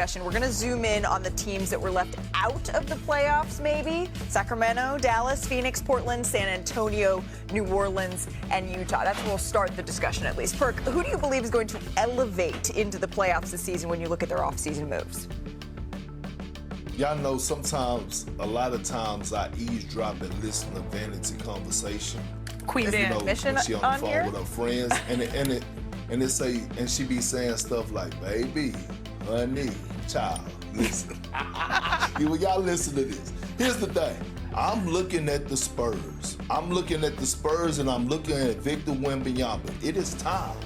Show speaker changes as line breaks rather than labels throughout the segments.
We're going to zoom in on the teams that were left out of the playoffs, maybe. Sacramento, Dallas, Phoenix, Portland, San Antonio, New Orleans, and Utah. That's where we'll start the discussion, at least. Perk, who do you believe is going to elevate into the playoffs this season when you look at their offseason moves?
Y'all know sometimes, a lot of times, I eavesdrop and listen to vanity conversation.
Queen Van admission
when she on the phone
here?
with her friends, and she be saying stuff like, "Baby, honey, child, listen." Y'all listen to this. Here's the thing. I'm looking at the Spurs. and I'm looking at Victor Wembanyama. It is time.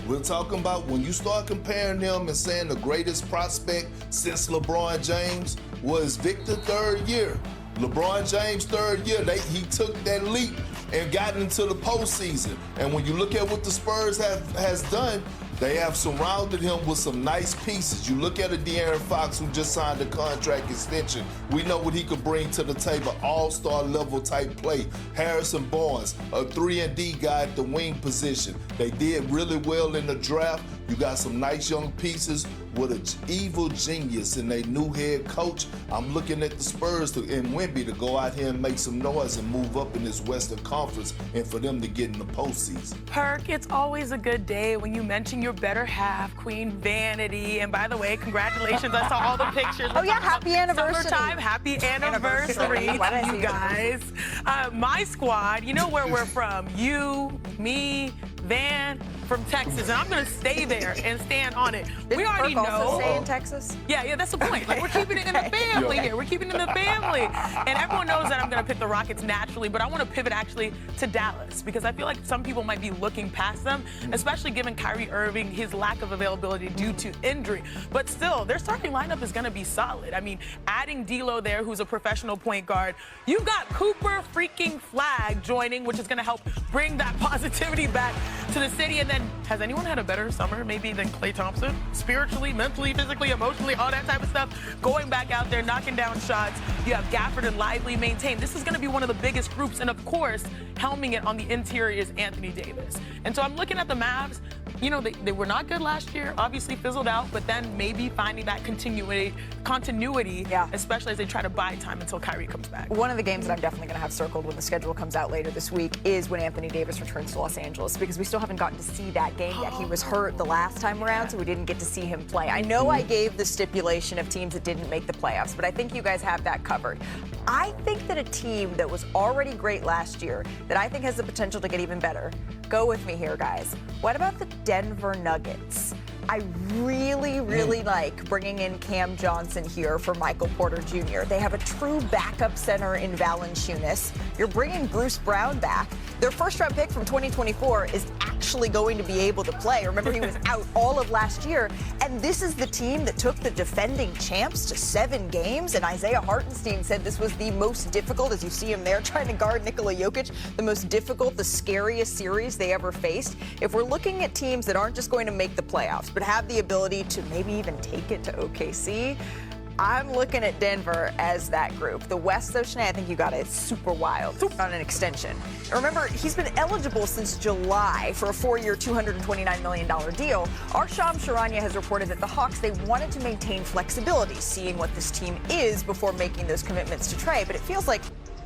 We're talking about when you start comparing them and saying the greatest prospect since LeBron James was Victor third year. LeBron James third year, he took that leap and got into the postseason. And when you look at what the Spurs has done, they have surrounded him with some nice pieces. You look at a De'Aaron Fox who just signed a contract extension. We know what he could bring to the table, all-star level type play. Harrison Barnes, a 3-and-D guy at the wing position. They did really well in the draft. You got some nice young pieces with an evil genius in their new head coach. I'm looking at the Spurs and Wemby to go out here and make some noise and move up in this Western Conference and for them to get in the postseason.
Perk, it's always a good day when you mention your better half, Queen Vanity. And by the way, congratulations. I saw all the pictures.
Oh, yeah, happy anniversary.
Summertime, happy anniversary to you guys. My squad, you know where we're from. You, me, Van, from Texas, and I'm going to stay there and stand on it. We already know.
Also stay in Texas?
Yeah, that's the point. Like, we're keeping it in the family here. We're keeping it in the family. And everyone knows that I'm going to pick the Rockets naturally, but I want to pivot actually to Dallas because I feel like some people might be looking past them, especially given Kyrie Irving, his lack of availability due to injury. But still, their starting lineup is going to be solid. I mean, adding D'Lo there, who's a professional point guard. You've got Cooper freaking Flag joining, which is going to help bring that positivity back to the city. And then, has anyone had a better summer maybe than Klay Thompson? Spiritually, mentally, physically, emotionally, all that type of stuff. Going back out there, knocking down shots. You have Gafford and Lively maintained. This is going to be one of the biggest groups. And of course, helming it on the interior is Anthony Davis. And so I'm looking at the Mavs. You know, they were not good last year, obviously fizzled out, but then maybe finding that continuity, especially as they try to buy time until Kyrie comes back.
One of the games that I'm definitely going to have circled when the schedule comes out later this week is when Anthony Davis returns to Los Angeles, because we still haven't gotten to see that game yet. He was hurt the last time around, so we didn't get to see him play. I know I gave the stipulation of teams that didn't make the playoffs, but I think you guys have that covered. I think that a team that was already great last year, that I think has the potential to get even better, go with me here, guys. What about the Denver Nuggets? I really like bringing in Cam Johnson here for Michael Porter Jr. They have a true backup center in Valanciunas. You're bringing Bruce Brown back. Their first-round pick from 2024 is actually going to be able to play. Remember, he was out all of last year. And this is the team that took the defending champs to 7 games. And Isaiah Hartenstein said this was the most difficult, as you see him there, trying to guard Nikola Jokic, the most difficult, the scariest series they ever faced. If we're looking at teams that aren't just going to make the playoffs, but have the ability to maybe even take it to OKC, I'm looking at Denver as that group. The West, though, Shanae, I think you got it. It's super wild on an extension. And remember, he's been eligible since July for a 4-year, $229 million deal. Our Shams Charania has reported that the Hawks, they wanted to maintain flexibility, seeing what this team is before making those commitments to Trae. But it feels like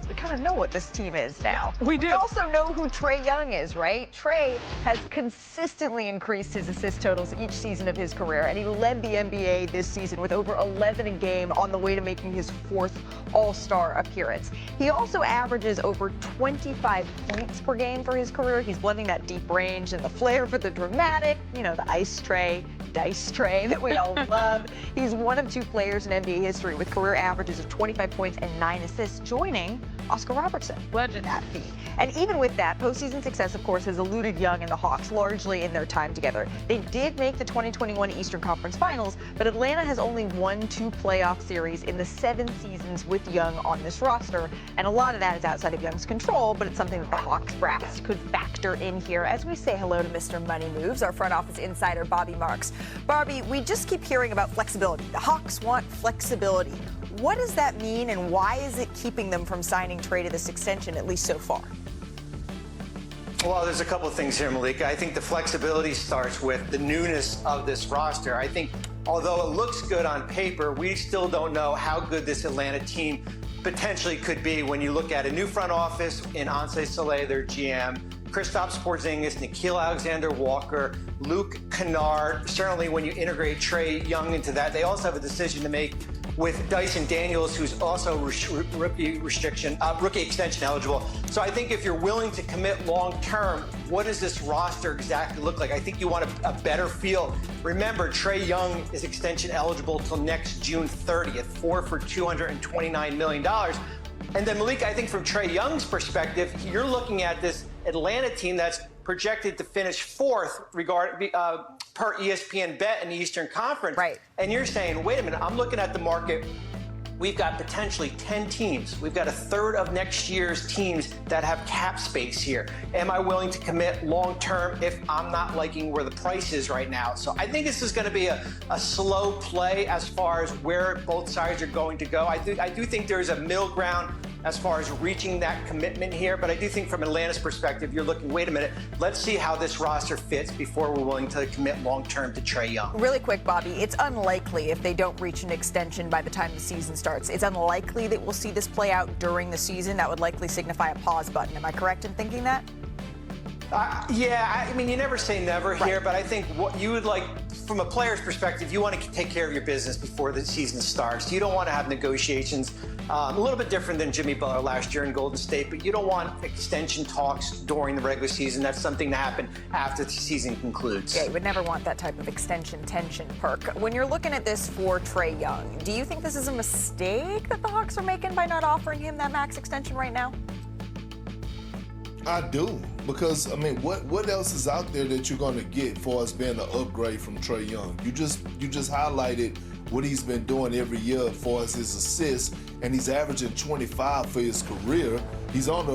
we kind of know what this team is now.
We do.
We also know who Trae Young is, right? Trae has consistently increased his assist totals each season of his career, and he led the NBA this season with over 11 a game on the way to making his 4th All-Star appearance. He also averages over 25 points per game for his career. He's blending that deep range and the flair for the dramatic, you know, the ice Trae, dice Trae that we all love. He's one of 2 players in NBA history with career averages of 25 points and 9 assists, joining Oscar Robertson. Legend. That feat. And even with that, postseason success, of course, has eluded Young and the Hawks largely in their time together. They did make the 2021 Eastern Conference Finals, but Atlanta has only won 2 playoff series in the 7 seasons with Young on this roster. And a lot of that is outside of Young's control, but it's something that the Hawks brass could factor in here as we say hello to Mr. Money Moves, our front office insider, Bobby Marks. Bobby, we just keep hearing about flexibility. The Hawks want flexibility. What does that mean, and why is it keeping them from signing Trae to this extension, at least so far?
Well, there's a couple of things here, Malika. I think the flexibility starts with the newness of this roster. I think although it looks good on paper, we still don't know how good this Atlanta team potentially could be when you look at a new front office in Ansel Saleh, their GM, Kristaps Porzingis, Nickeil Alexander-Walker, Luke Kennard. Certainly when you integrate Trae Young into that, they also have a decision to make with Dyson Daniels, who's also rookie extension eligible. So I think if you're willing to commit long term, what does this roster exactly look like? I think you want a better feel. Remember, Trae Young is extension eligible till next June 30th, 4 for $229 million. And then Malik, I think from Trae Young's perspective, you're looking at this Atlanta team that's projected to finish fourth per ESPN bet in the Eastern Conference.
Right.
And you're saying, wait a minute, I'm looking at the market. We've got potentially 10 teams. We've got a third of next year's teams that have cap space here. Am I willing to commit long term if I'm not liking where the price is right now? So I think this is going to be a slow play as far as where both sides are going to go. I do think there's a middle ground as far as reaching that commitment here. But I do think from Atlanta's perspective, you're looking, wait a minute, let's see how this roster fits before we're willing to commit long-term to Trae Young.
Really quick, Bobby, it's unlikely if they don't reach an extension by the time the season starts. It's unlikely that we'll see this play out during the season. That would likely signify a pause button. Am I correct in thinking that?
Yeah, I mean, you never say never here, but I think what you would like, from a player's perspective, you want to take care of your business before the season starts. You don't want to have negotiations. A little bit different than Jimmy Butler last year in Golden State, but you don't want extension talks during the regular season. That's something to happen after the season concludes.
Yeah, you would never want that type of extension tension, Perk. When you're looking at this for Trae Young, do you think this is a mistake that the Hawks are making by not offering him that max extension right now?
I do, because I mean, what else is out there that you're going to get for us being an upgrade from Trae Young? You just highlighted what he's been doing every year as far as his assists, and he's averaging 25 for his career. He's on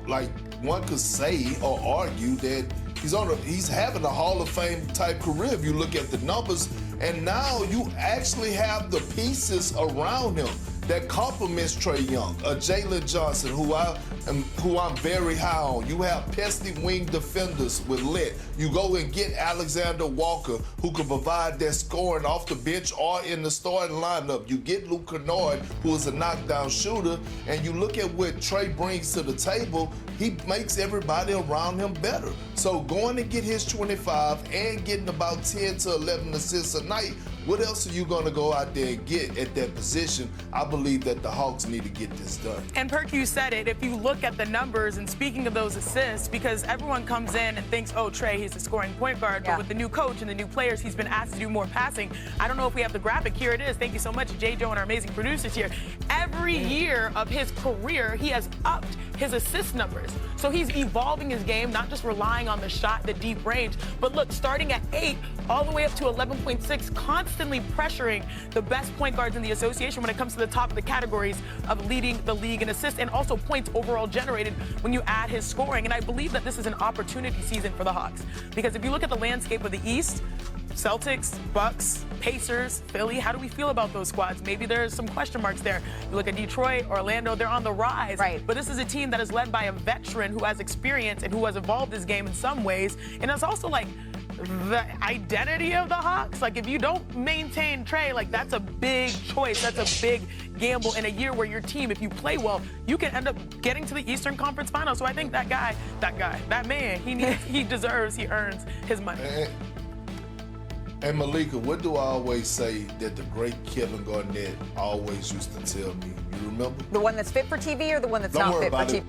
like one could say or argue that he's having a Hall of Fame type career if you look at the numbers, and now you actually have the pieces around him that complements Trae Young. Jalen Johnson, who I'm very high on. You have pesky wing defenders with Lit. You go and get Alexander Walker, who can provide that scoring off the bench or in the starting lineup. You get Luke Kennard, who is a knockdown shooter, and you look at what Trae brings to the table. He makes everybody around him better. So going to get his 25 and getting about 10 to 11 assists a night, what else are you going to go out there and get at that position? I believe that the Hawks need to get this done.
And Perk, you said it. If you look at the numbers, and speaking of those assists, because everyone comes in and thinks, oh, Trae, he's a scoring point guard, but with the new coach and the new players, he's been asked to do more passing. I don't know if we have the graphic. Here it is. Thank you so much, J. Joe and our amazing producers here. Every year of his career, he has upped his assist numbers. So he's evolving his game, not just relying on the shot, the deep range, but look, starting at 8 all the way up to 11.6, constantly pressuring the best point guards in the association when it comes to the top of the categories of leading the league in assists and also points overall generated when you add his scoring. And I believe that this is an opportunity season for the Hawks, because if you look at the landscape of the East, Celtics, Bucks, Pacers, Philly, how do we feel about those squads? Maybe there's some question marks there. You look at Detroit, Orlando, they're on the rise.
Right.
But this is a team that is led by a veteran who has experience and who has evolved his game in some ways. And it's also like the identity of the Hawks. Like, if you don't maintain Trae, like, that's a big choice. That's a big gamble in a year where your team, if you play well, you can end up getting to the Eastern Conference Finals. So I think that man, he deserves, he earns his money.
And Malika, what do I always say that the great Kevin Garnett always used to tell me? You remember?
The one that's fit for TV or the one that's
Don't
not
worry
fit for
about
TV?
it.